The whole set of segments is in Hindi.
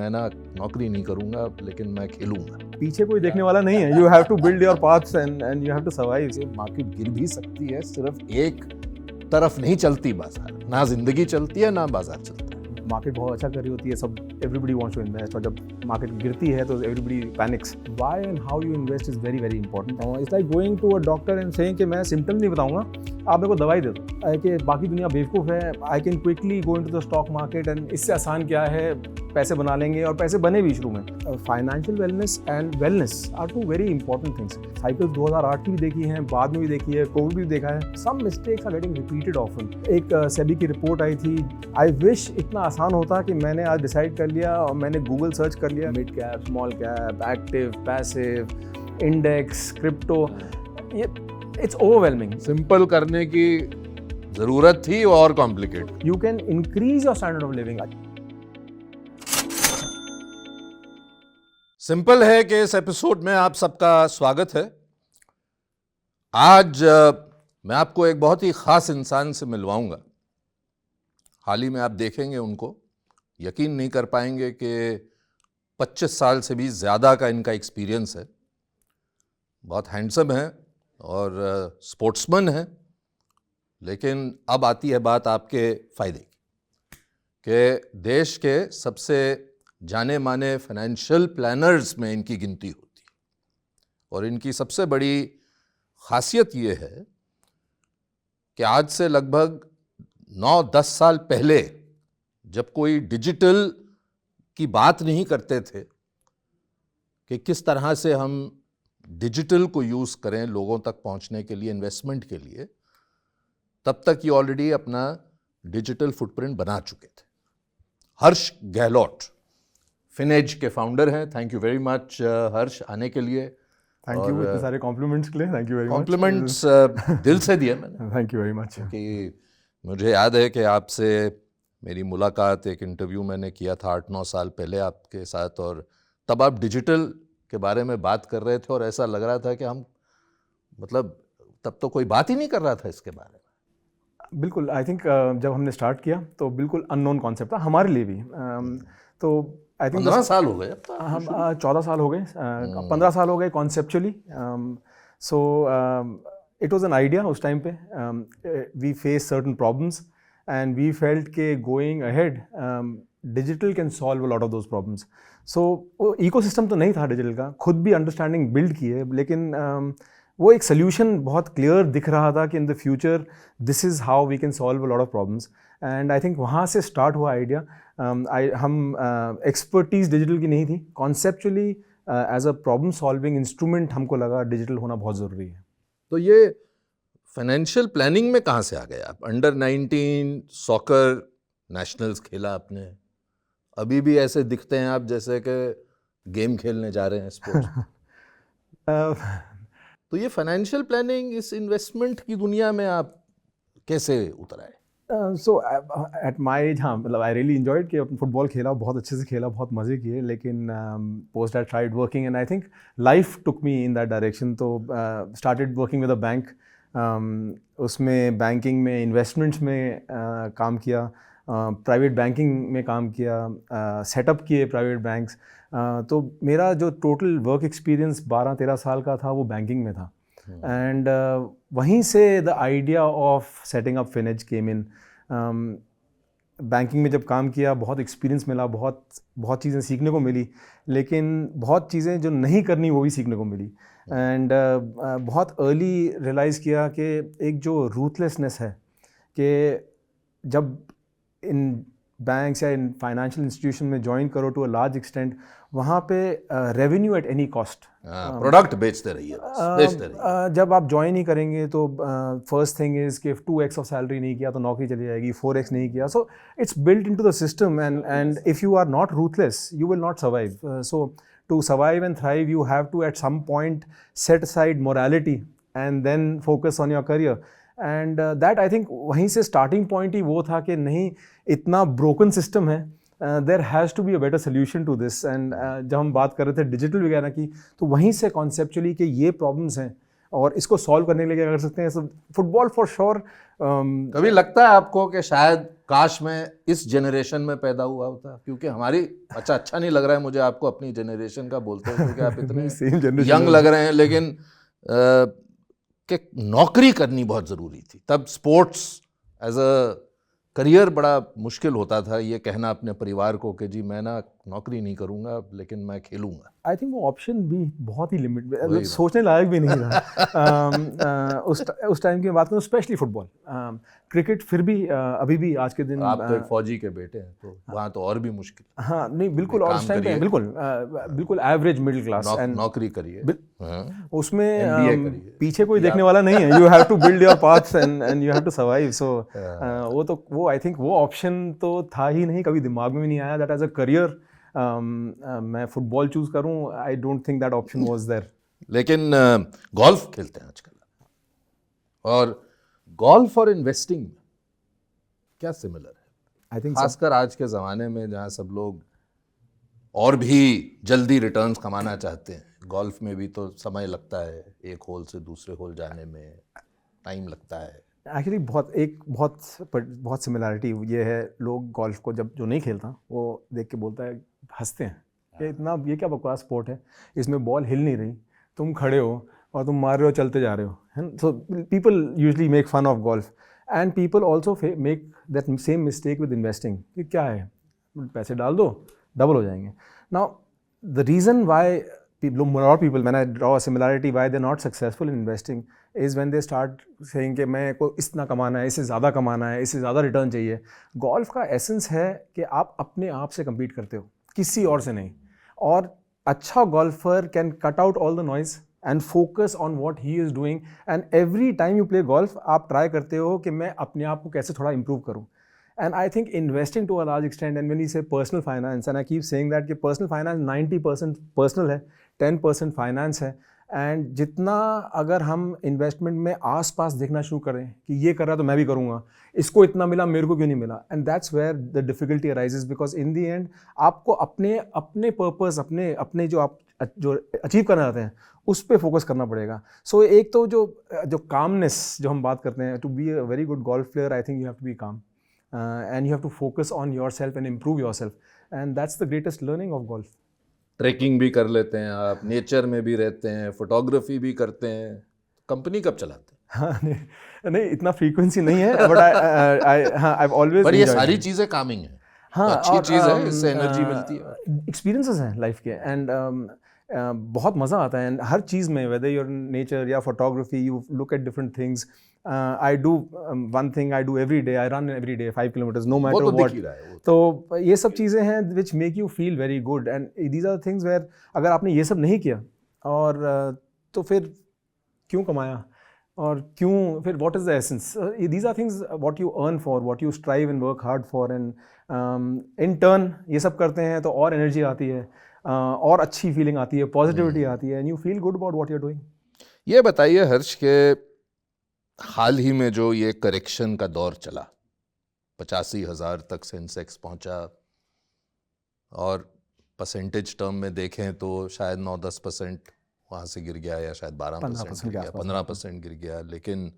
मैं ना नौकरी नहीं करूंगा लेकिन मैं खेलूंगा। पीछे कोई देखने वाला नहीं है, you have to build your paths and you have to survive. Market गिर भी सकती है, सिर्फ एक तरफ नहीं चलती बाजार, ना जिंदगी चलती है ना बाजार चलता है। मार्केट बहुत अच्छा कर रही होती है, सब एवरीबडी वांट्स टू इन्वेस्ट, और जब मार्केट गिरती है तो everybody panics. Why and how you invest is very very important. It's like going to a doctor and saying कि मैं सिम्टम नहीं बताऊंगा, आप मेरे को दवाई दे दो, कि बाकी दुनिया बेवकूफ़ है, I can quickly go into the stock market and इससे आसान क्या है, पैसे बना लेंगे, और पैसे बने भी शुरू में। Financial wellness and wellness are two very important things. Cycle 2008 की भी देखी है, बाद में भी देखी है, कोविड भी देखा है। Some mistakes are getting repeated often. एक सेबी की रिपोर्ट आई थी, आई विश इतना आसान होता कि मैंने आज डिसाइड कर लिया और मैंने गूगल सर्च कर लिया, mid cap, small cap, active, passive, index, crypto. ये इट्स ओवरवेलमिंग। सिंपल करने की जरूरत थी और complicate. You can increase your standard of living. Simple है कि इस एपिसोड में आप सबका स्वागत है। आज मैं आपको एक बहुत ही खास इंसान से मिलवाऊंगा। हाल ही में आप देखेंगे उनको, यकीन नहीं कर पाएंगे कि 25 साल से भी ज़्यादा का इनका एक्सपीरियंस है। बहुत हैंडसम है और स्पोर्ट्समैन है। लेकिन अब आती है बात आपके फ़ायदे की कि देश के सबसे जाने माने फाइनेंशियल प्लानर्स में इनकी गिनती होती है। और इनकी सबसे बड़ी खासियत ये है कि आज से लगभग 9-10 साल पहले, जब कोई डिजिटल की बात नहीं करते थे कि किस तरह से हम डिजिटल को यूज़ करें लोगों तक पहुंचने के लिए, इन्वेस्टमेंट के लिए, तब तक ये ऑलरेडी अपना डिजिटल फुटप्रिंट बना चुके थे। हर्ष गहलोत फिनेज के फाउंडर हैं। थैंक यू वेरी मच हर्ष आने के लिए। थैंक यू इतने सारे कॉम्प्लीमेंट्स के लिए। Thank you very much. Compliments दिल से दिए मैंने। Thank you very much. कि मुझे याद है कि आपसे मेरी मुलाकात एक इंटरव्यू मैंने किया था 8-9 साल पहले आपके साथ, और तब आप डिजिटल के बारे में बात कर रहे थे और ऐसा लग रहा था कि हम तब तो कोई बात ही नहीं कर रहा था इसके बारे में। बिल्कुल, आई थिंक जब हमने स्टार्ट किया तो बिल्कुल अननोन कॉन्सेप्ट था हमारे लिए भी। तो आई थिंक 15 साल हो गए अब तो। हम 14 साल हो गए, 15 साल हो गए conceptually. So it was an idea उस टाइम पे। We face certain problems and we felt के going ahead digital can solve a lot of those problems. So वो इकोसिस्टम तो नहीं था डिजिटल का, खुद भी अंडरस्टैंडिंग बिल्ड की है, लेकिन वो एक सोल्यूशन बहुत क्लियर दिख रहा था कि in the future this is how we can solve a lot of problems. And I think वहाँ से स्टार्ट हुआ आइडिया। हम एक्सपर्टीज़ डिजिटल की नहीं थी, conceptually as a problem solving instrument हमको लगा डिजिटल होना बहुत ज़रूरी है। तो ये फाइनेंशियल प्लानिंग में कहाँ से आ गए आप? अंडर 19 सॉकर नेशनल्स खेला आपने, अभी भी ऐसे दिखते हैं आप जैसे कि गेम खेलने जा रहे हैं, स्पोर्ट्स। तो ये फाइनेंशियल प्लानिंग, इस इन्वेस्टमेंट की दुनिया में आप कैसे उतर आए? सो एट माई एज, हाँ, मतलब आई रियली एंजॉयड कि फुटबॉल खेला, बहुत अच्छे से खेला, बहुत मज़े किए, लेकिन post I tried working and I think life took me in that direction. तो started working with a bank, उसमें बैंकिंग में, इन्वेस्टमेंट्स में काम किया, प्राइवेट बैंकिंग में काम किया, सेटअप किए प्राइवेट बैंक्स। तो मेरा जो टोटल वर्क एक्सपीरियंस 12-13 साल का था वो बैंकिंग में था। एंड वहीं से the idea of setting up FinEdge came in. Banking में जब काम किया, बहुत एक्सपीरियंस मिला, बहुत चीज़ें सीखने को मिली, लेकिन बहुत चीज़ें जो नहीं करनी वो भी सीखने को मिली। एंड बहुत अर्ली रियलाइज़ किया कि एक जो रूथलेसनेस है कि जब इन बैंक्स या इन फाइनेंशियल इंस्टीट्यूशन में ज्वाइन करो टू अ लार्ज एक्सटेंट, वहाँ पे revenue at any cost, product बेचते रहिए, बेचते रहिए। जब आप ज्वाइन ही करेंगे तो फर्स्ट थिंग इज़ कि 2x ऑफ सैलरी नहीं किया तो नौकरी चली जाएगी, 4x नहीं किया। So it's built into the system and if you are not ruthless you will not survive. So to survive and thrive you have to at some point set aside morality and then focus on your career. And that I think वहीं से स्टार्टिंग पॉइंट ही वो था कि नहीं, इतना ब्रोकन सिस्टम है, there has to be a better solution to this. And जब हम बात कर रहे थे डिजिटल वगैरह की, तो वहीं से कॉन्सेप्चुअली कि ये प्रॉब्लम्स हैं और इसको सॉल्व करने के लिए क्या कर सकते हैं। Football for sure. कभी लगता है आपको कि शायद काश मैं इस जनरेशन में पैदा हुआ होता, क्योंकि हमारी अच्छा नहीं लग रहा है मुझे आपको अपनी जनरेशन का बोलते हैं, क्योंकि आप इतने यंग लग रहे हैं, लेकिन कि नौकरी करनी बहुत ज़रूरी थी तब। स्पोर्ट्स एज अ करियर बड़ा मुश्किल होता था, ये कहना अपने परिवार को कि जी मैं ना नौकरी नहीं करूंगा लेकिन मैं खेलूंगा। आई थिंक वो ऑप्शन भी बहुत ही लिमिट, सोचने लायक भी नहीं था। उस टाइम की बात करूँ, स्पेशली फुटबॉल, क्रिकेट फिर भी अभी भी आज के दिन। आप तो एक फौजी के बेटे हैं तो वहाँ तो और भी मुश्किल। हाँ नहीं बिल्कुल, और उस टाइम पे बिल्कुल एवरेज मिडिल क्लास नौकरी करिए, उसमें पीछे कोई देखने वाला नहीं है। You have to build your path and you have to survive. So वो आई थिंक वो ऑप्शन तो था ही नहीं, कभी दिमाग में भी नहीं आया दैट एज अ करियर मैं फुटबॉल चूज करूं। I don't think that option was there. लेकिन गोल्फ खेलते हैं आजकल, और गोल्फ और इन्वेस्टिंग क्या सिमिलर है? आई थिंक खासकर आज के ज़माने में जहाँ सब लोग और भी जल्दी रिटर्न्स कमाना चाहते हैं, गोल्फ में भी तो समय लगता है, एक होल से दूसरे होल जाने में टाइम लगता है। एक्चुअली बहुत सिमिलरिटी ये है। लोग गोल्फ को जब जो नहीं खेलता वो देख के बोलता है, हंसते हैं कि ये क्या बकवास स्पोर्ट है, इसमें बॉल हिल नहीं रही, तुम खड़े हो और तुम मार रहे हो, चलते जा रहे हो। So people usually make fun of golf, and people also make that same mistake with investing कि क्या है, पैसे डाल दो डबल हो जाएंगे। Now the reason why lot of people, when I draw a similarity why they're not successful in investing, is when they start saying कि मैं को इतना कमाना है, इससे ज़्यादा कमाना है, इससे ज़्यादा रिटर्न चाहिए। गोल्फ का एसेंस है कि आप अपने आप से compete करते हो, किसी और से नहीं। और अच्छा golfer can cut out all the noise and focus on what he is doing, and every time you play golf आप ट्राई करते हो कि मैं अपने आप को कैसे थोड़ा इंप्रूव करूँ। And I think investing to a large extent, and when we say personal finance, and I keep saying that कि personal finance 90% personal है, 10% finance है, and जितना अगर हम investment में आस-पास देखना शुरू करें कि ये कर रहा तो मैं भी करूँगा, इसको इतना मिला मेरे को क्यों नहीं मिला, and that's where the difficulty arises, because in the end आपको अपने purpose, अपने जो आप जो अचीव करना चाहते हैं उस पर फोकस करना पड़ेगा। सो एक तो जो कामनेस जो हम बात करते हैं, to be a very good golf player I think you have to be calm, and you have to focus on yourself and improve yourself, and that's the greatest learning of golf. Trekking भी कर लेते हैं आप, नेचर में भी रहते हैं, फोटोग्राफी भी करते हैं, कंपनी कब चलाते हैं? हाँ नहीं इतना फ्रीक्वेंसी नहीं है, बट I've always, पर ये सारी चीज़ें कामिंग है। हाँ तो अच्छी चीज़ है, इससे एनर्जी मिलती है, एक्सपीरियंसेस हैं लाइफ के, एंड बहुत मज़ा आता है। एंड हर चीज़ में, वेदर योर नेचर या photography, you look at different things. I do one thing I do every day, I run every day 5 kilometers no matter what. तो ये सब चीज़ें हैं which make you feel very good, and these are the things where अगर आपने ये सब नहीं किया और तो फिर क्यों कमाया और क्यों, फिर what is the essence? These are things what you earn for, what you strive and work hard for, and in turn ये सब करते हैं तो और एनर्जी आती है, और अच्छी फीलिंग आती है, पॉजिटिविटी आती है, and you feel good about what you're doing. ये बताइए हर्ष के हाल ही में जो ये करेक्शन का दौर चला, 85,000 तक सेंसेक्स पहुंचा, और परसेंटेज टर्म में देखें तो शायद 9-10% वहाँ से गिर गया, या शायद 12% गिर गया, 15% गिर गया। लेकिन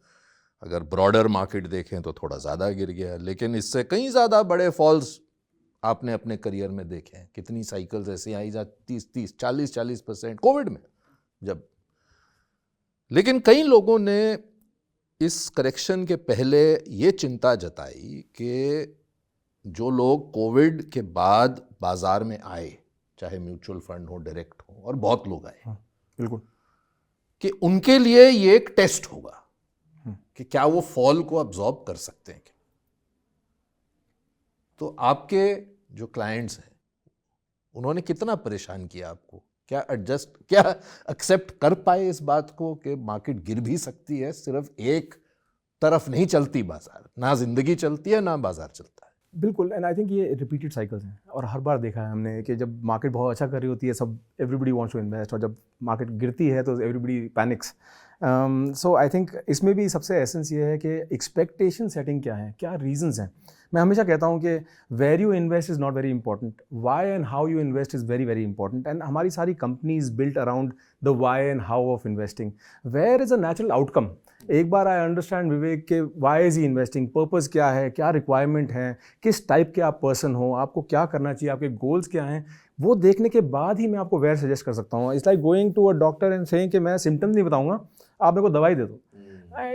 अगर ब्रॉडर मार्केट देखें तो थोड़ा ज़्यादा गिर गया, लेकिन इससे कहीं ज़्यादा बड़े फॉल्स आपने अपने करियर में देखे हैं। कितनी साइकिल्स ऐसी आई जा 30, 40% कोविड में जब। लेकिन कई लोगों ने इस करेक्शन के पहले ये चिंता जताई कि जो लोग कोविड के बाद बाजार में आए, चाहे म्यूचुअल फंड हो, डायरेक्ट हो, और बहुत लोग आए, बिल्कुल, कि उनके लिए ये एक टेस्ट होगा कि क्या वो फॉल को अब्जॉर्ब कर सकते हैं। तो आपके जो क्लाइंट्स हैं उन्होंने कितना परेशान किया आपको? क्या एक्सेप्ट कर पाए इस बात को कि मार्केट गिर भी सकती है, सिर्फ एक तरफ नहीं चलती बाजार, ना जिंदगी चलती है ना बाजार चलता है? बिल्कुल, एंड आई थिंक ये रिपीटेड साइकिल्स हैं, और हर बार देखा है हमने कि जब मार्केट बहुत अच्छा कर रही होती है सब एवरीबडी वांट्स टू इन्वेस्ट, और जब मार्केट गिरती है तो everybody panics. So I think इसमें भी सबसे एसेंस ये है कि एक्सपेक्टेशन सेटिंग क्या है, क्या रीजंस हैं। मैं हमेशा कहता हूँ कि where you invest is not very important, why and how you invest is very very important, and हमारी सारी companies built around the why and how of investing. Where is a natural outcome एक बार आई अंडरस्टैंड विवेक के why is he investing, purpose क्या है, क्या रिक्वायरमेंट है, किस टाइप के आप पर्सन हो, आपको क्या करना चाहिए, आपके गोल्स क्या हैं, वो देखने के बाद ही मैं आपको वेयर सजेस्ट कर सकता हूँ. It's like going to a doctor and saying कि मैं सिम्टम नहीं बताऊंगा, आप मेरे को दवाई दे दो.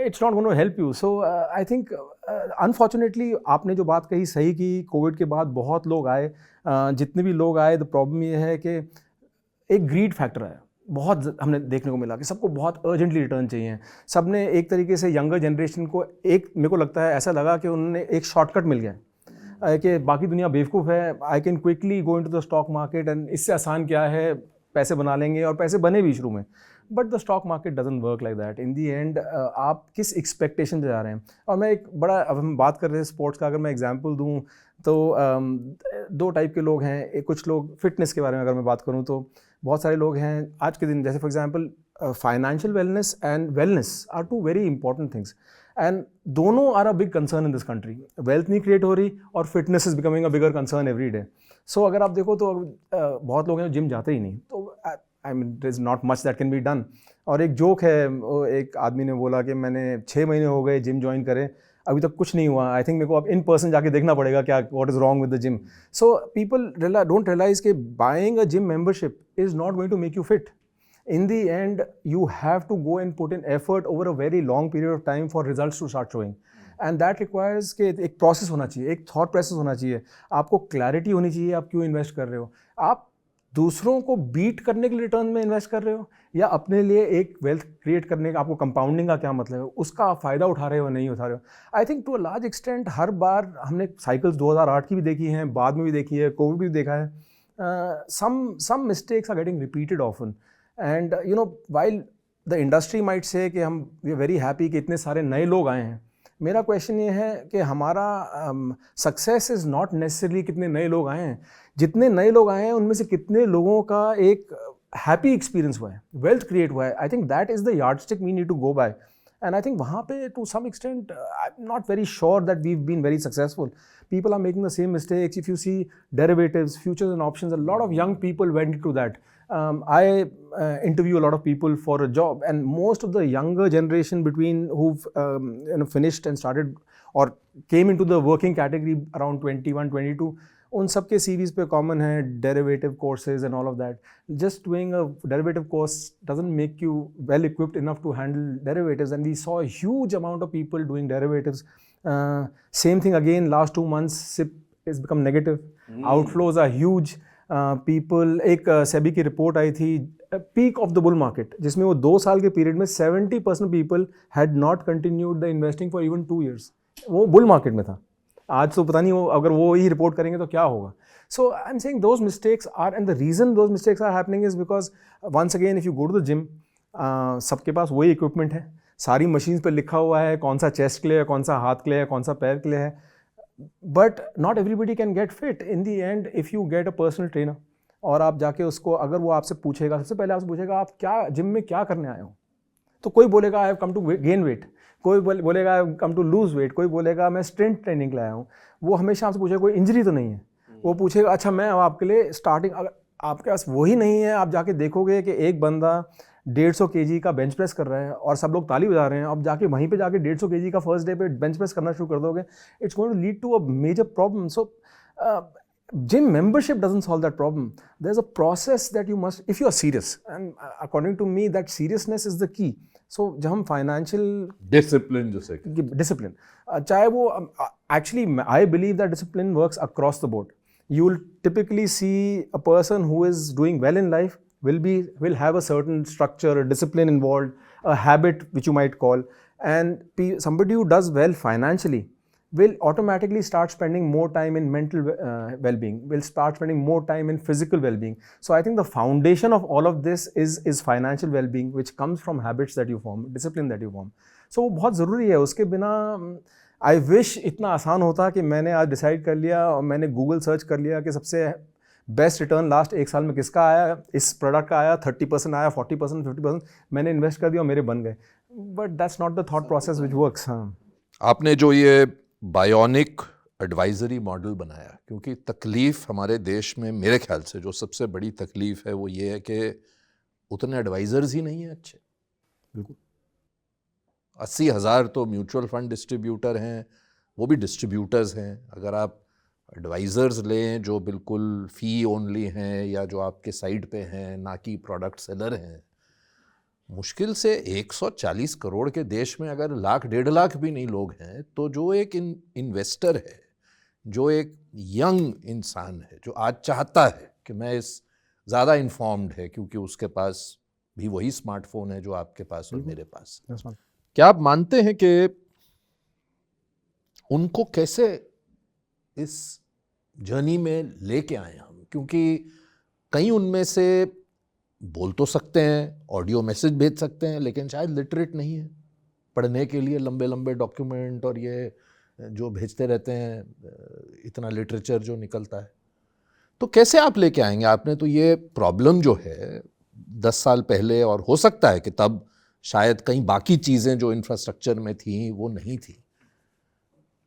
It's not going to help you. So I think unfortunately आपने जो बात कही सही की, कोविड के बाद बहुत लोग आए, जितने भी लोग आए, द प्रॉब्लम ये है कि एक ग्रीड फैक्टर आया. बहुत हमने देखने को मिला कि सबको बहुत अर्जेंटली रिटर्न चाहिए. सबने एक तरीके से यंगर जनरेशन को, एक मेरे को लगता है ऐसा लगा कि उन्होंने एक शॉर्टकट मिल गया कि बाकी दुनिया बेवकूफ़ है, I can quickly go into the stock market and इससे आसान क्या है, पैसे बना लेंगे, और पैसे बने भी शुरू में. But the stock market doesn't work like that. In the and आप किस एक्सपेक्टेशन से जा रहे हैं. और मैं एक बड़ा, अब हम बात कर रहे हैं स्पोर्ट्स का, अगर मैं एग्जांपल दूं तो दो टाइप के लोग हैं. कुछ लोग फिटनेस के बारे में अगर मैं बात करूं तो बहुत सारे लोग हैं आज के दिन, जैसे for example financial wellness and wellness are two very important things, and दोनों are a big concern in this country. Wealth नहीं क्रिएट हो रही और fitness is becoming a bigger concern every day. So अगर आप देखो तो बहुत लोग हैं जो जिम जाते ही नहीं, तो I mean there is not much that can be done. और एक जोक है, एक आदमी ने बोला कि मैंने 6 महीने हो गए जिम ज्वाइन करे, अभी तक कुछ नहीं हुआ. आई थिंक मेरे को अब इन पर्सन जाके देखना पड़ेगा क्या, what is wrong with the gym. So people don't realize कि buying a gym membership is not going to make you fit. In the end, you have to go and put in effort over a very long period of time for results to start showing. And that requires कि एक process होना चाहिए, एक thought process होना चाहिए, आपको clarity होनी चाहिए आप क्यों invest कर रहे हो. आप दूसरों को बीट करने के लिए रिटर्न में इन्वेस्ट कर रहे हो, या अपने लिए एक वेल्थ क्रिएट करने का, आपको कंपाउंडिंग का क्या मतलब है, उसका आप फ़ायदा उठा रहे हो नहीं उठा रहे हो. I think to a large extent हर बार हमने साइकिल्स 2008 की भी देखी हैं, बाद में भी देखी है, कोविड भी देखा है. some mistakes are getting repeated often. And you know, while the industry might say कि हम we are very happy कि इतने सारे नए लोग आए हैं, मेरा क्वेश्चन ये है कि हमारा सक्सेस इज़ नॉट नेसेसरली कितने नए लोग आए हैं. जितने नए लोग आए हैं उनमें से कितने लोगों का एक हैप्पी एक्सपीरियंस हुआ है, वेल्थ क्रिएट हुआ है. I think that is the yardstick we need to go by. And I think वहाँ पे to some extent I'm not very sure that we've been very successful. People are making the same mistakes. If you see derivatives, futures and options, a lot of young people went into that. I interview a lot of people for a job, and most of the younger generation between who've finished and started or came into the working category around 21, 22, उन सब के CVs पे common है derivative courses and all of that. Just doing a derivative course doesn't make you well equipped enough to handle derivatives, and we saw a huge amount of people doing derivatives. Same thing again, last 2 months SIP has become negative. Outflows are huge. People, एक SEBI की रिपोर्ट आई थी, peak of the bull market, जिसमें वो 2 साल के पीरियड में 70% people had not continued the investing for even 2 years. वो बुल मार्केट में था. आज तो पता नहीं वो, अगर वो ही रिपोर्ट करेंगे तो क्या होगा. So I am saying those mistakes are, and the reason those mistakes are happening is because once again if you go to the gym, सबके पास वही इक्विपमेंट है, सारी मशीन्स पे लिखा हुआ है कौन सा चेस्ट के लिए है, कौन सा हाथ के लिए है, कौन सा पैर के लिए है. But not everybody can get fit. In the and if you get a personal trainer और आप जाके उसको, अगर वो आपसे पूछेगा, सबसे पहले आपसे पूछेगा आप क्या जिम में क्या करने आए हो, तो कोई बोलेगा I have come to gain weight, कोई बोलेगा I have come to lose weight, कोई बोलेगा मैं स्ट्रेंथ ट्रेनिंग लाया हूँ. वो हमेशा आपसे पूछेगा कोई इंजरी तो नहीं है. वो पूछेगा अच्छा मैं आपके लिए स्टार्टिंग, अगर आपके पास वही नहीं है, आप जाके देखोगे कि एक बंदा 150 kg का बेंच प्रेस कर रहा है और सब लोग ताली बजा रहे हैं, अब जाके वहीं पे जाके 150 kg का फर्स्ट डे पे बेंच प्रेस करना शुरू कर दोगे, it's going to lead to a major problem. So gym membership doesn't solve that problem. There's a process that you must, if you are serious, and according to me that seriousness is the key. So जब हम financial discipline जैसे discipline, चाहे वो actually I believe that discipline works across the board. You will typically see a person who is doing well in life will have a certain structure, a discipline involved, a habit which you might call, and somebody who does well financially will automatically start spending more time in mental well-being, will start spending more time in physical well-being. So I think the foundation of all of this is financial well-being, which comes from habits that you form, discipline that you form. So वो बहुत ज़रूरी है. उसके बिना I wish इतना आसान होता कि मैंने आज डिसाइड कर लिया और मैंने गूगल सर्च कर लिया कि सबसे बेस्ट रिटर्न लास्ट 1 साल में किसका आया, इस प्रोडक्ट का आया, 30% आया, 40%, 50%, मैंने इन्वेस्ट कर दिया और मेरे बन गए. But that's not the thought process which works. हाँ, आपने जो ये बायोनिक एडवाइजरी मॉडल बनाया, क्योंकि तकलीफ़ हमारे देश में मेरे ख्याल से जो सबसे बड़ी तकलीफ़ है वो ये है कि उतने एडवाइज़र्स ही नहीं हैं अच्छे. बिल्कुल. 80,000 तो म्यूचुअल फंड डिस्ट्रीब्यूटर हैं, वो भी डिस्ट्रीब्यूटर्स हैं। अगर आप एडवाइज़र्स लें जो बिल्कुल फ़ी ओनली हैं या जो आपके साइड पे हैं, ना कि प्रोडक्ट सेलर हैं, मुश्किल से 140 करोड़ के देश में अगर लाख 1.5 लाख भी नहीं लोग हैं, तो जो एक इन्वेस्टर है, जो एक यंग इंसान है, जो आज चाहता है कि मैं इस ज़्यादा इन्फॉर्म्ड है, क्योंकि उसके पास भी वही स्मार्टफोन है जो आपके पास और मेरे पास। क्या आप मानते हैं कि उनको कैसे इस जर्नी में लेके आए हम? क्योंकि कई उनमें से बोल तो सकते हैं, ऑडियो मैसेज भेज सकते हैं, लेकिन शायद लिटरेट नहीं है पढ़ने के लिए लंबे लंबे डॉक्यूमेंट और ये जो भेजते रहते हैं, इतना लिटरेचर जो निकलता है। तो कैसे आप लेके आएंगे? आपने तो ये प्रॉब्लम जो है 10 साल पहले, और हो सकता है कि तब शायद कई बाकी चीज़ें जो इंफ्रास्ट्रक्चर में थी वो नहीं थी,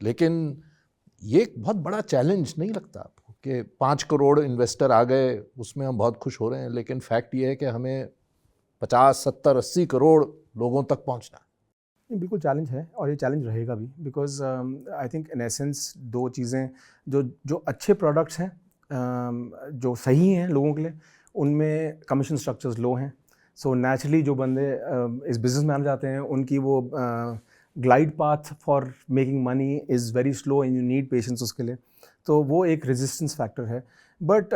लेकिन ये एक बहुत बड़ा चैलेंज नहीं लगता आपको कि 5 करोड़ इन्वेस्टर आ गए, उसमें हम बहुत खुश हो रहे हैं, लेकिन फैक्ट ये है कि हमें 50, 70, 80 करोड़ लोगों तक पहुंचना है। बिल्कुल चैलेंज है, और ये चैलेंज रहेगा भी, because I think in essence दो चीज़ें, जो अच्छे प्रोडक्ट्स हैं, जो सही हैं लोगों के लिए, उनमें कमीशन स्ट्रक्चर्स लो हैं। सो नेचुरली जो बंदे इस बिज़नेस में आना जाते हैं, उनकी वो glide path for making money is very slow and you need patience उसके लिए, तो वो एक रेजिस्टेंस फैक्टर है। बट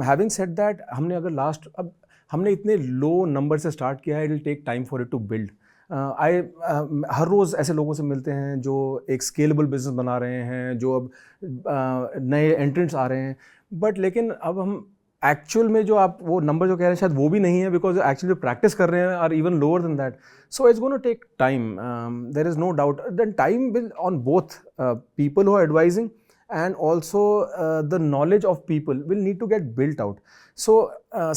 हैविंग सेड दैट, अब हमने इतने लो नंबर से स्टार्ट किया है, it will take time for it to build. हर रोज़ ऐसे लोगों से मिलते हैं जो एक स्केलेबल बिजनेस बना रहे हैं, जो अब नए एंट्रेंट्स आ रहे हैं, बट लेकिन अब हम एक्चुअल में जो आप वो नंबर जो कह रहे हैं शायद वो भी नहीं है, बिकॉज एक्चुअली प्रैक्टिस कर रहे हैं are even lower than that. So it's gonna take time, there is no doubt. Then time will on both people who are advising and also the knowledge of people will need to get built out. So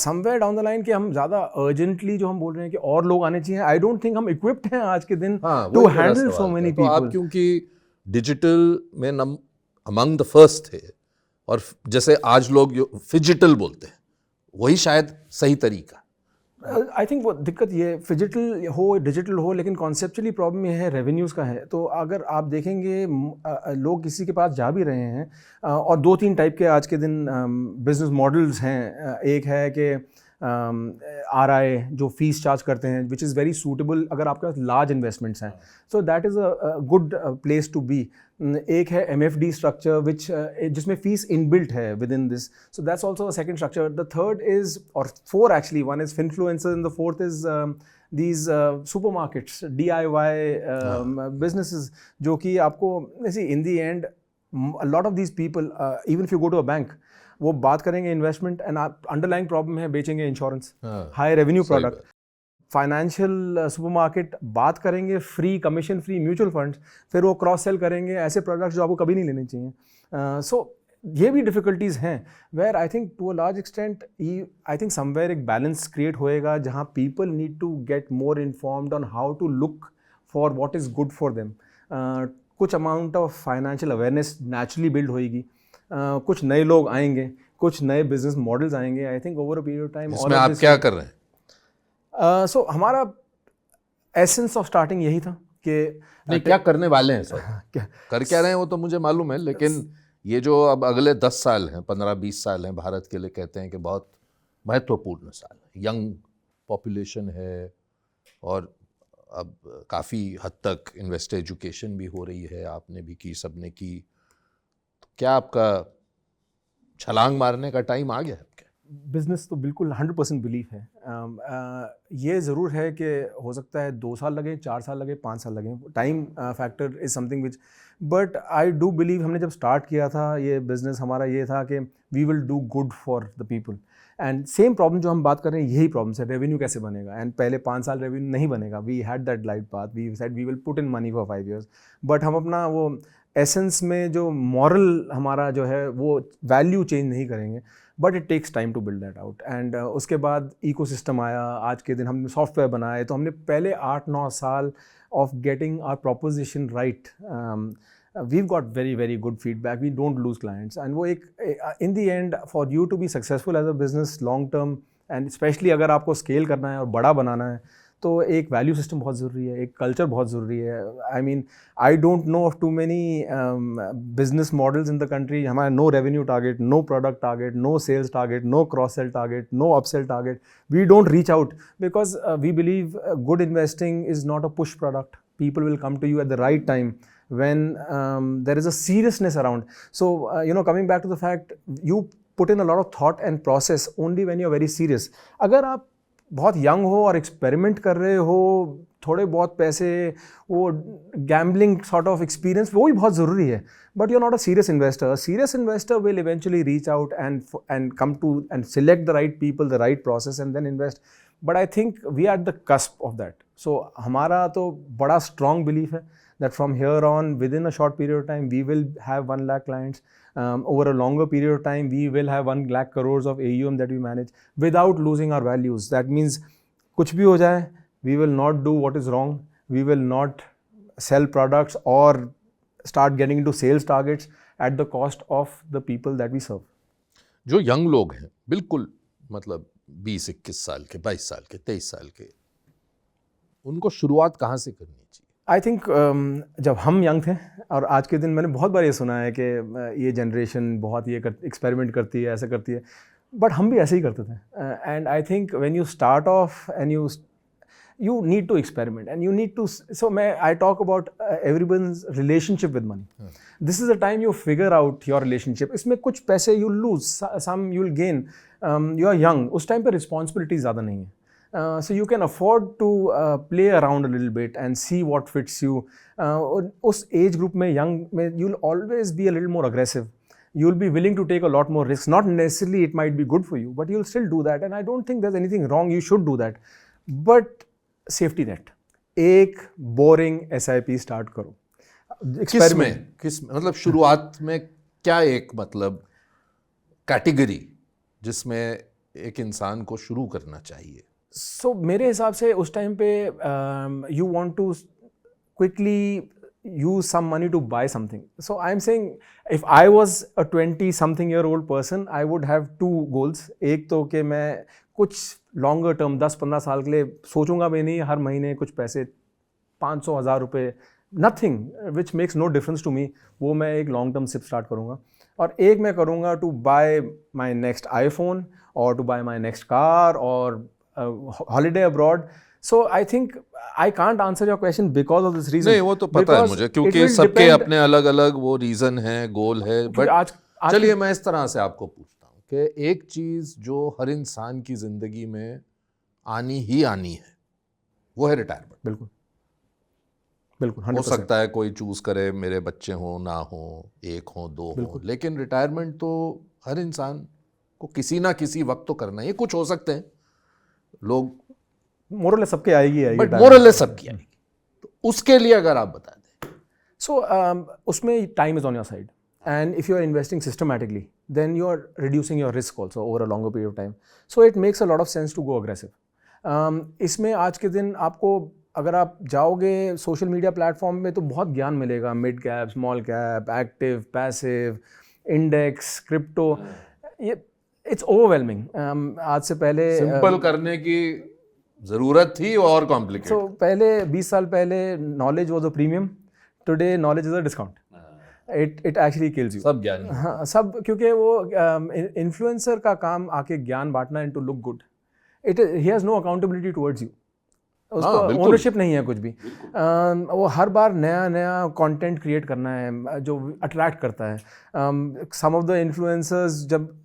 somewhere down the line कि हम ज़्यादा urgently जो हम बोल रहे हैं कि और लोग आने चाहिए, I don't think हम equipped हैं आज के दिन to handle so many people. तो आप क्योंकि डिजिटल में among the first थे, और जैसे आज लोग फिजिटल बोलते हैं, वही शायद सही तरीका। आई थिंक वो दिक्कत ये फिजिटल हो डिजिटल हो, लेकिन कॉन्सेप्चुअली प्रॉब्लम ये है रेवेन्यूज़ का है। तो अगर आप देखेंगे लोग किसी के पास जा भी रहे हैं, और 2-3 टाइप के आज के दिन बिजनेस मॉडल्स हैं। एक है कि RI जो फीस चार्ज करते हैं, विच इज़ वेरी सूटेबल अगर आपके पास लार्ज इन्वेस्टमेंट्स हैं, so that is a good place to be. एक है MFD स्ट्रक्चर विच जिसमें फीस इनबिल्ट है within this, so that's also a second structure. The third is, और 4 actually, one is finfluencer and the fourth is these supermarkets, DIY businesses, जो कि आपको ऐसे in the end a lot of these people, even if you go to a bank, वो बात करेंगे इन्वेस्टमेंट एंड अंडरलाइंग प्रॉब्लम है, बेचेंगे insurance, high revenue product. Financial supermarket बात करेंगे free commission free mutual funds, फिर वो क्रॉस सेल करेंगे ऐसे प्रोडक्ट्स जो आपको कभी नहीं लेने चाहिए। सो ये भी डिफ़िकल्टीज़ हैं, where I think to a large extent I think somewhere एक बैलेंस क्रिएट होएगा, जहाँ people need to get more informed on how to look for what is good for them. कुछ amount of financial awareness naturally build होएगी, कुछ नए लोग आएंगे, कुछ नए बिजनेस मॉडल्स आएंगे। I think over a period of time. इसमें आप क्या कर रहे हैं? सो हमारा एसेंस ऑफ स्टार्टिंग यही था कि नहीं, क्या करने वाले हैं सर? कर क्या रहे हैं वो तो मुझे मालूम है, लेकिन ये जो अब अगले 10 साल हैं, 15-20 साल हैं, भारत के लिए कहते हैं कि बहुत महत्वपूर्ण साल है। यंग पॉपुलेशन है, और अब काफ़ी हद तक इन्वेस्ट एजुकेशन भी हो रही है, आपने भी की, सबने की। तो क्या आपका छलांग मारने का टाइम आ गया है? बिज़नेस तो बिल्कुल 100% बिलीफ है। ये ज़रूर है कि हो सकता है 2 साल लगे, 4 साल लगे, 5 साल लगे, time factor is something which, but I do believe, हमने जब स्टार्ट किया था ये बिज़नेस, हमारा ये था कि we will do good for the people. And same problem जो हम बात कर रहे हैं, यही प्रॉब्लम है, रेवेन्यू कैसे बनेगा। एंड पहले 5 साल रेवेन्यू नहीं बनेगा, we had that glide path, we said we will put in money for 5 years, but हम अपना वो एसेंस में जो मॉरल हमारा जो है वो वैल्यू चेंज नहीं करेंगे, but it takes time to build that out. And उसके बाद इकोसिस्टम आया, आज के दिन हमने सॉफ्टवेयर बनाए, तो हमने पहले 8-9 साल of getting our proposition right, we've got very very good feedback, we don't lose clients, and वो एक in the end for you to be successful as a business long term, and especially अगर आपको स्केल करना है और बड़ा बनाना है, तो एक वैल्यू सिस्टम बहुत ज़रूरी है, एक कल्चर बहुत ज़रूरी है. I mean I don't know of too many business models in the country. हमारा no revenue target, no product target, no sales target, no cross sell target, no upsell target. We don't reach out because we believe good investing is not a push product. People will come to you at the right time when there is a seriousness around. So, coming back to the fact, you put in a lot of thought and process only when you're very serious. अगर आप बहुत यंग हो और एक्सपेरिमेंट कर रहे हो, थोड़े बहुत पैसे, वो गैम्बलिंग सॉर्ट ऑफ एक्सपीरियंस, वो भी बहुत ज़रूरी है, but you are not a serious investor. A serious investor will eventually reach out and come to and select the right people, the right process and then invest. But I think we are at the cusp of that. So हमारा तो बड़ा strong belief है that from here on, within a short period of time, we will have 1 lakh clients. Over a longer period of time, we will have 1 lakh crores of AUM that we manage without losing our values. That means कुछ भी हो जाए, we will not do what is wrong. We will not sell products or start getting into sales targets at the cost of the people that we serve. जो यंग लोग हैं, बिल्कुल मतलब 20-21 साल के, 22 साल के, 23 साल के, उनको शुरुआत कहाँ से करनी चाहिए? आई थिंक जब हम यंग थे, और आज के दिन मैंने बहुत बार ये सुना है कि ये जनरेशन बहुत ये एक्सपेरिमेंट करती है, ऐसा करती है, बट हम भी ऐसे ही करते थे. And I think when you start of and you need to experiment and you need to, so I talk about everyone's relationship with money. This is the time you figure out your relationship. इसमें कुछ पैसे you'll lose, some you'll gain. You are young, उस time पे responsibility ज़्यादा नहीं है. So you can afford to play around a little bit and see what fits you. उस age group में, young में, you'll always be a little more aggressive. You'll be willing to take a lot more risks. Not necessarily it might be good for you, but you'll still do that. And I don't think there's anything wrong. You should do that. But safety net, एक बोरिंग SIP स्टार्ट करो. किस मतलब शुरुआत में क्या एक मतलब कैटेगरी जिसमें एक इंसान को शुरू करना चाहिए? सो मेरे हिसाब से उस टाइम पे you want to quickly use some money to buy something. So I'm saying if I was a 20-something-year-old person, I would have 2 goals. एक तो कि मैं कुछ लॉन्गर टर्म 10-15 साल के लिए सोचूंगा भी नहीं, हर महीने कुछ पैसे 500-1000 रुपये, nothing which makes no difference to me, वो मैं एक लॉन्ग टर्म सिप स्टार्ट करूँगा. और एक मैं करूँगा to buy my next iPhone और to buy my next car और holiday abroad. So I think I can't answer your question because of this reason. नहीं, वो तो पता है मुझे, क्योंकि सबके अपने अलग अलग वो रीजन है, गोल है. बट चलिए मैं इस तरह से आपको पूछता हूँ कि एक चीज जो हर इंसान की जिंदगी में आनी ही आनी है, वो है रिटायरमेंट. बिल्कुल बिल्कुल 100%. हो सकता है कोई चूज करे मेरे बच्चे हों ना हो, 1 हो 2 हो, लेकिन रिटायरमेंट तो हर इंसान को किसी ना किसी वक्त तो करना है. कुछ हो सकते हैं लोग मोरल सबके आएगी, बट मोरल सबकी आएगी. तो उसके लिए अगर आप बता दें. सो उसमें time is on your side, and if you are investing systematically then you are reducing your risk also over a longer period of time. So it makes a lot of sense to go aggressive. इसमें आज के दिन आपको अगर आप जाओगे सोशल मीडिया प्लेटफॉर्म में तो बहुत ज्ञान मिलेगा, mid cap, small cap, active, passive, index, crypto. ये इट्स ओवरवेलमिंग. आज से पहले सिंपल करने की जरूरत थी और कॉम्प्लिकेटेड. सो पहले 20 साल पहले knowledge was a premium, today knowledge is a discount. It actually kills you. सब ज्ञान, हाँ सब, क्योंकि वो इन्फ्लुएंसर का काम आके ज्ञान बांटना and to look good. He has no accountability towards you. उसको ओनरशिप नहीं है कुछ भी. वो हर बार नया नया कंटेंट क्रिएट करना है जो अट्रैक्ट करता है. सम ऑफ द इन्फ्लुएंसर्स जब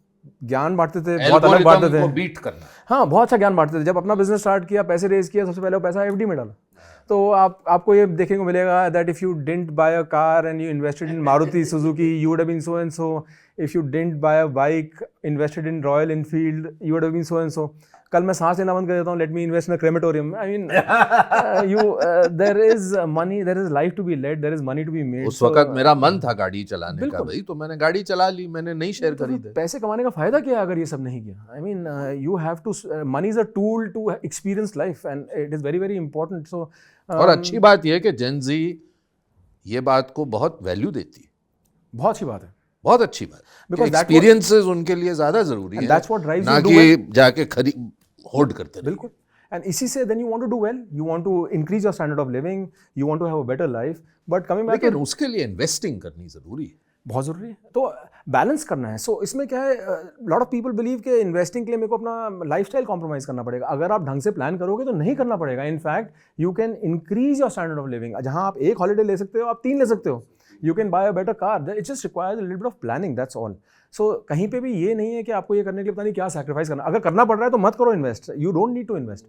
ज्ञान बांटते थे, बहुत अलग बांटते थे, बीट करना. हाँ बहुत अच्छा ज्ञान बांटते थे. जब अपना बिजनेस स्टार्ट किया, पैसे रेज किया, सबसे पहले वो पैसा FD में डाला. तो आपको ये देखने को मिलेगा that if you didn't buy a car and you invested in Maruti Suzuki, you would have been so and so. If you didn't buy a bike, invested in Royal Enfield, you would have been so and so. कल मैं सांस लेना बंद कर देता हूँ, let me invest in a crematorium. I mean there is money, there is life to be led, there is money to be made. उस वक्त मेरा मन था गाड़ी चलाने का भाई, तो मैंने गाड़ी चला ली, मैंने नई शेयर खरीदे. पैसे कमाने का फायदा क्या है अगर ये सब नहीं किया? I mean you have to, money is a tool to experience life and it is very very important. So और अच्छी बात यह है कि जेन ज़ी ये बात को बहुत वैल्यू देती है. बहुत अच्छी बात है, बहुत अच्छी बात. बिकॉज़ एक्सपीरियंसेस उनके लिए ज्यादा जरूरी है, दैट्स व्हाट ड्राइव्स ना कि जाके होल्ड करते. बिल्कुल. एंड इसी से then you want to do well, you want to increase your standard of living, you want to have a better life. But coming back, लेकिन उसके लिए इन्वेस्टिंग करनी ज़रूरी है, बहुत ज़रूरी है, तो बैलेंस करना है. सो इसमें क्या है, लॉट ऑफ पीपल बिलीव कि इन्वेस्टिंग के लिए मेरे को अपना लाइफस्टाइल कॉम्प्रोमाइज़ करना पड़ेगा. अगर आप ढंग से प्लान करोगे तो नहीं करना पड़ेगा. In fact you can increase your standard of living. जहाँ आप एक हॉलीडे ले सकते हो, आप 3 ले सकते हो. You can buy a better car. It just requires a little bit of planning, that's all. So कहीं पे भी ये नहीं है कि आपको ये करने के लिए पता नहीं क्या सैक्रिफाइस करना. अगर करना पड़ रहा है तो मत करो invest. You don't need to invest.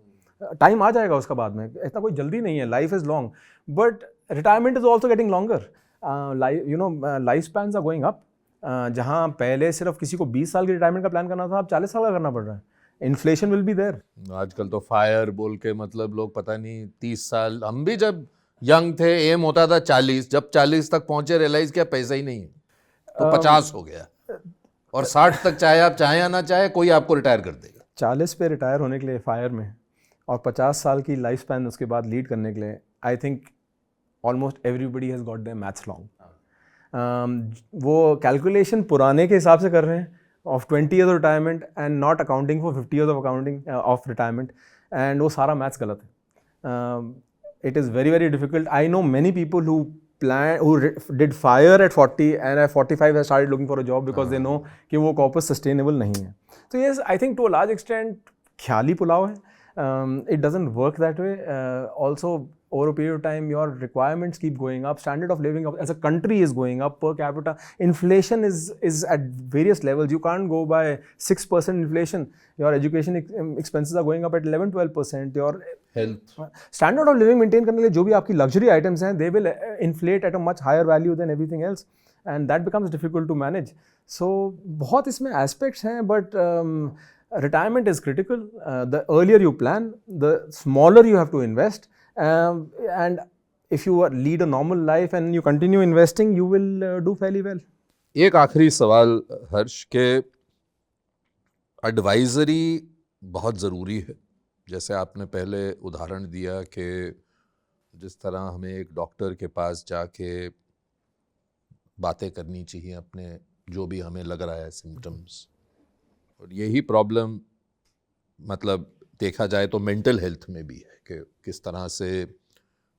Time आ जाएगा उसका बाद में, इतना कोई जल्दी नहीं है. Life is long, but retirement is also getting longer. Life spans are going up. जहाँ पहले सिर्फ किसी को 20 साल की रिटायरमेंट का प्लान करना था, अब 40 साल का करना पड़ रहा है. Inflation will be there. आजकल तो फायर बोल के मतलब लोग पता नहीं 30 साल, हम भी जब यंग थे एम होता था 40, जब 40 तक पहुंचे रियलाइज किया पैसा ही नहीं है तो 50 हो गया, और 60 तक चाहे आप चाहे या ना चाहे कोई आपको रिटायर कर देगा. 40 पे रिटायर होने के लिए फायर में, और 50 साल की लाइफ स्पैन उसके बाद लीड करने के लिए, I think almost everybody has got their maths wrong. वो कैलकुलेशन पुराने के हिसाब से कर रहे हैं of 20 years retirement and not accounting for 50 years of accounting of retirement, and वो सारा मैथ्स गलत है. It is very very difficult. I know many people who did fire at 40 and at 45 have started looking for a job because they know कि वो कॉर्पस सस्टेनेबल नहीं है. तो yes, I think to a large extent ख्याली पुलाव है. It doesn't work that way. Also, over a period of time, your requirements keep going up. Standard of living as a country is going up per capita. Inflation is at various levels. You can't go by 6% inflation. Your education expenses are going up at 11-12%. Your health standard of living maintain करने के लिए जो भी आपकी luxury items हैं, they will inflate at a much higher value than everything else, and that becomes difficult to manage. So बहुत इसमें aspects हैं, but retirement is critical. The earlier you plan, the smaller you have to invest, and if you lead a normal life and you continue investing, you will do fairly well. एक आखिरी सवाल हर्ष के, एडवाइजरी बहुत ज़रूरी है. जैसे आपने पहले उदाहरण दिया कि जिस तरह हमें एक डॉक्टर के पास जाके बातें करनी चाहिए अपने जो भी हमें लग रहा है सिम्टम्स, और यही प्रॉब्लम मतलब देखा जाए तो मेंटल हेल्थ में भी है कि किस तरह से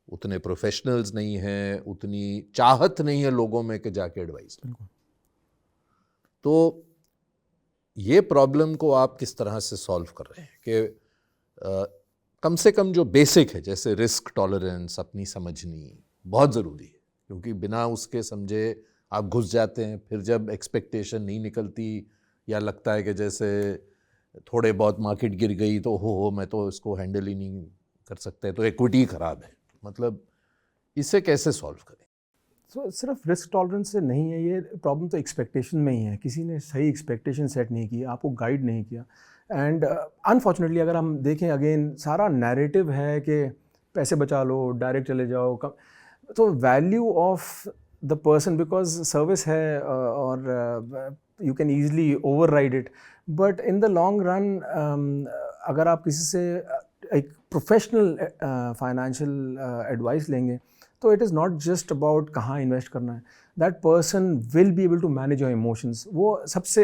उतने प्रोफेशनल्स नहीं हैं, उतनी चाहत नहीं है लोगों में कि जाके एडवाइस. तो ये प्रॉब्लम को आप किस तरह से सॉल्व कर रहे हैं कि कम से कम जो बेसिक है जैसे रिस्क टॉलरेंस अपनी समझनी बहुत ज़रूरी है, क्योंकि बिना उसके समझे आप घुस जाते हैं. फिर जब एक्सपेक्टेशन नहीं निकलती या लगता है कि जैसे थोड़े बहुत मार्केट गिर गई तो हो मैं तो इसको हैंडल ही नहीं कर सकते, तो इक्विटी ख़राब है. मतलब इसे कैसे सॉल्व करें? So, सिर्फ रिस्क टॉलरेंस से नहीं है ये प्रॉब्लम, तो एक्सपेक्टेशन में ही है. किसी ने सही एक्सपेक्टेशन सेट नहीं की, आपको गाइड नहीं किया. एंड अनफॉर्चुनेटली अगर हम देखें अगेन, सारा नैरेटिव है कि पैसे बचा लो, डायरेक्ट चले जाओ. तो value of the person, because service है और you can easily over ride it, but in the long run अगर आप किसी से एक प्रोफेशनल फाइनेंशियल एडवाइस लेंगे तो it is not just about कहाँ इन्वेस्ट करना है. That person will be able to manage your emotions. वो सबसे,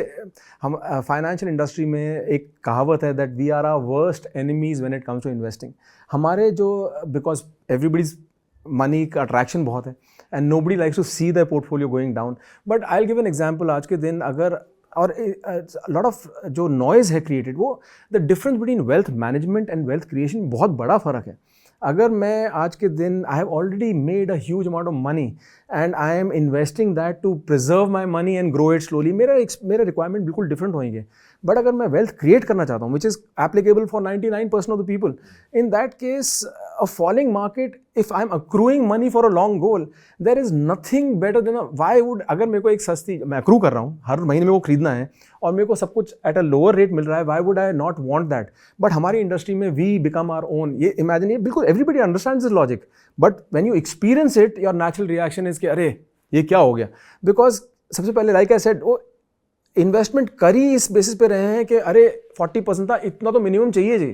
हम फाइनेंशियल इंडस्ट्री में एक कहावत है that we are our worst enemies when it comes to investing. हमारे जो, बिकॉज एवरीबडीज मनी का अट्रैक्शन बहुत है and nobody likes to see the portfolio going down. But I will give an example. आज के दिन अगर, और लॉट ऑफ जो नॉइज़ है क्रिएटेड, वो the difference between wealth management and wealth creation बहुत बड़ा फ़र्क है. अगर मैं आज के दिन, I have already made a huge amount of money and I am investing that to preserve my money and grow it slowly, मेरा रिक्वायरमेंट बिल्कुल डिफरेंट होंगे. बट अगर मैं वेल्थ क्रिएट करना चाहता हूँ which is applicable for 99% of the people, in that case a falling market, if I am accruing money for a long goal, there is nothing better than why would, अगर मेरे को एक सस्ती, मैं अक्रू कर रहा हूँ, हर महीने मेरे को खरीदना है और मेरे को सब कुछ एट अ लोअर रेट मिल रहा है, why would I not want that. But हमारी इंडस्ट्री में वी बिकम आवर ओन. ये इमेजिन, ये बिल्कुल everybody understands this logic, but when you experience it, your natural reaction is कि अरे ये क्या हो गया. बिकॉज सबसे पहले, लाइक आई सेड, वो इन्वेस्टमेंट कर ही इस बेसिस पे रहे हैं कि अरे 40% था, इतना तो मिनिमम चाहिए.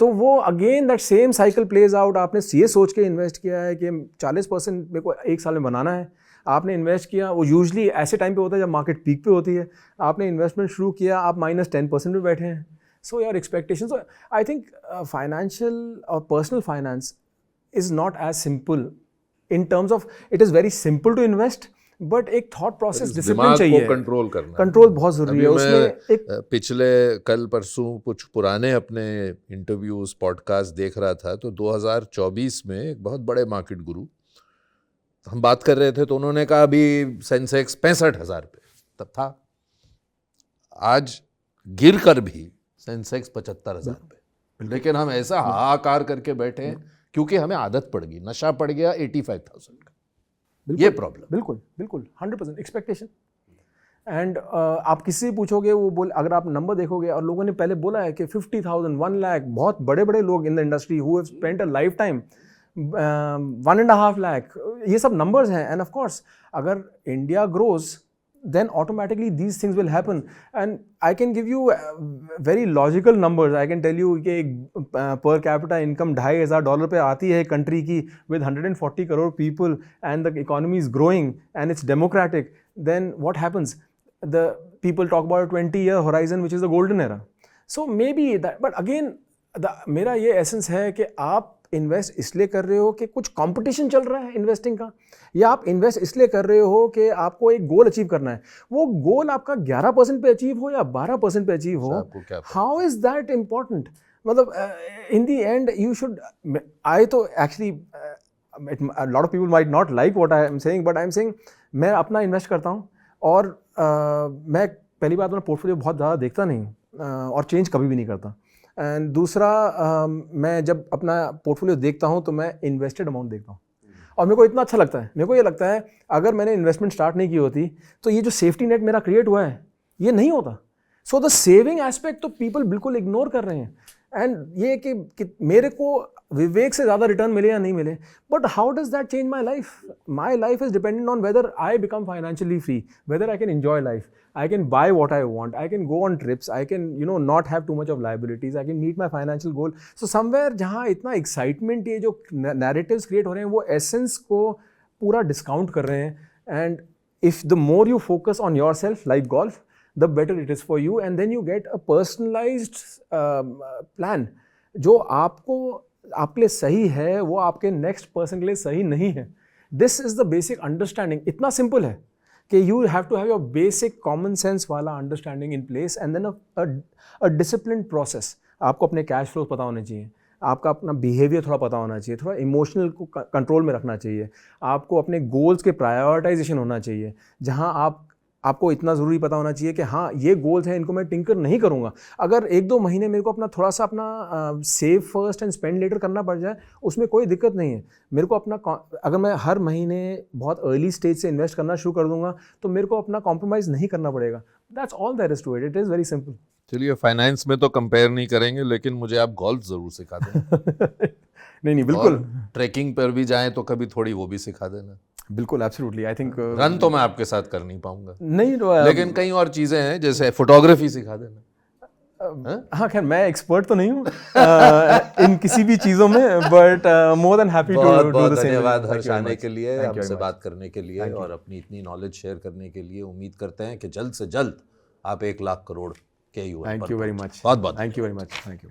तो वो again that same cycle plays out. आपने ये सोच के इन्वेस्ट किया है कि 40% मेरे को एक साल में बनाना है, आपने इन्वेस्ट किया, वो यूजली ऐसे टाइम पे होता है जब मार्केट पीक पे होती है, आपने इन्वेस्टमेंट शुरू किया, आप -10% पे बैठे हैं. So your expectations. So I think financial or personal finance is not as simple in terms of it is very simple to invest, but एक thought process discipline दिमाग चाहिए. को कंट्रोल करना, कंट्रोल बहुत जरूरी है. उसमें एक पिछले कल परसों कुछ पुराने अपने इंटरव्यूज पॉडकास्ट देख रहा था, तो 2024 में एक बहुत बड़े मार्केट गुरु हम बात कर रहे थे, तो उन्होंने कहा अभी सेंसेक्स 65,000 पे तब था, आज गिर कर भी सेंसेक्स 75,000 पे, लेकिन हम ऐसा हाहाकार करके बैठे हैं क्योंकि हमें आदत पड़ गई, नशा पड़ गया 85,000 का. ये प्रॉब्लम. बिल्कुल बिल्कुल 100% एक्सपेक्टेशन. एंड आप किसी से पूछोगे वो बोल, अगर आप नंबर देखोगे और लोगों ने पहले बोला है कि 50,000 1 लाख, बहुत बड़े बड़े लोग in the industry who have spent a life time 1.5 lakh, ये सब नंबर्स हैं. एंड ऑफ कोर्स अगर India grows then automatically these things will happen. And I can give you very logical numbers. I can tell you कि per capita income $2,500 पे आती है कंट्री की with 140 crore people and the economy is growing and it's democratic. Then what happens? The people talk about a 20-year horizon which is the golden era. So maybe that, but again मेरा ये एसेंस है कि आप इन्वेस्ट इसलिए कर रहे हो कि कुछ कंपटीशन चल रहा है इन्वेस्टिंग का, या आप इन्वेस्ट इसलिए कर रहे हो कि आपको एक गोल अचीव करना है. वो गोल आपका 11% पे अचीव हो या 12% पे अचीव हो, हाउ इज दैट इम्पॉर्टेंट? मतलब in the end you should, I तो actually lot of people might not like what I am saying, but I am saying मैं अपना इन्वेस्ट करता हूँ और मैं पहली बात अपना पोर्टफोलियो बहुत ज़्यादा देखता नहीं और चेंज कभी भी नहीं करता. एंड दूसरा मैं जब अपना पोर्टफोलियो देखता हूँ तो मैं इन्वेस्टेड अमाउंट देखता हूँ और मेरे को इतना अच्छा लगता है. मेरे को ये लगता है अगर मैंने इन्वेस्टमेंट स्टार्ट नहीं की होती तो ये जो सेफ्टी नेट मेरा क्रिएट हुआ है ये नहीं होता. सो द सेविंग एस्पेक्ट तो पीपल बिल्कुल इग्नोर कर रहे हैं. एंड ये कि मेरे को विवेक से ज़्यादा रिटर्न मिले या नहीं मिले, but how does that change my life? My life is dependent on whether I become financially free, whether I can enjoy life, I can buy what I want, I can go on trips, I can not have too much of liabilities, I can meet my financial goal. So somewhere जहाँ इतना excitement, ये जो narratives create हो रहे हैं वो essence को पूरा discount कर रहे हैं. And if the more you focus on yourself like golf, the better it is for you, and then you get a personalized plan जो आपके लिए सही है वो आपके नेक्स्ट पर्सन के लिए सही नहीं है. This is the basic understanding. इतना सिंपल है कि you have to have your basic common sense वाला understanding in place and then a discipline process. आपको अपने कैश फ्लो पता होने चाहिए, आपका अपना बिहेवियर थोड़ा पता होना चाहिए, थोड़ा इमोशनल को कंट्रोल में रखना चाहिए, आपको अपने गोल्स के प्रायोरिटाइजेशन होना चाहिए, जहां आपको इतना ज़रूरी पता होना चाहिए कि हाँ ये गोल्स हैं, इनको मैं टिंकर नहीं करूँगा. अगर 1-2 महीने मेरे को अपना थोड़ा सा अपना save first and spend later करना पड़ जाए उसमें कोई दिक्कत नहीं है. मेरे को अपना अगर मैं हर महीने बहुत अर्ली स्टेज से इन्वेस्ट करना शुरू कर दूंगा तो मेरे को अपना कॉम्प्रोमाइज़ नहीं करना पड़ेगा. That's all there is to it. It is very simple. चलिए फाइनेंस में तो कंपेयर नहीं करेंगे, लेकिन मुझे आप गोल्फ ज़रूर सिखा दें. नहीं बिल्कुल. ट्रैकिंग पर भी जाएं तो कभी थोड़ी वो भी सिखा देना. बिल्कुल एब्सोल्युटली. आई थिंक रन तो मैं आपके साथ कर नहीं पाऊंगा, नहीं लेकिन कई और चीजें हैं जैसे फोटोग्राफी सिखा देना. हाँ खैर मैं एक्सपर्ट तो नहीं हूँ इन किसी भी चीज़ों में, but more than happy to do the same. धन्यवाद हर्ष आने के लिए, हमसे बात करने के लिए और अपनी इतनी नॉलेज शेयर करने के लिए. उम्मीद करते हैं कि जल्द से जल्द आप 1 लाख करोड़ के थैंक यू वेरी मच. बहुत बहुत thank you very much. Thank you.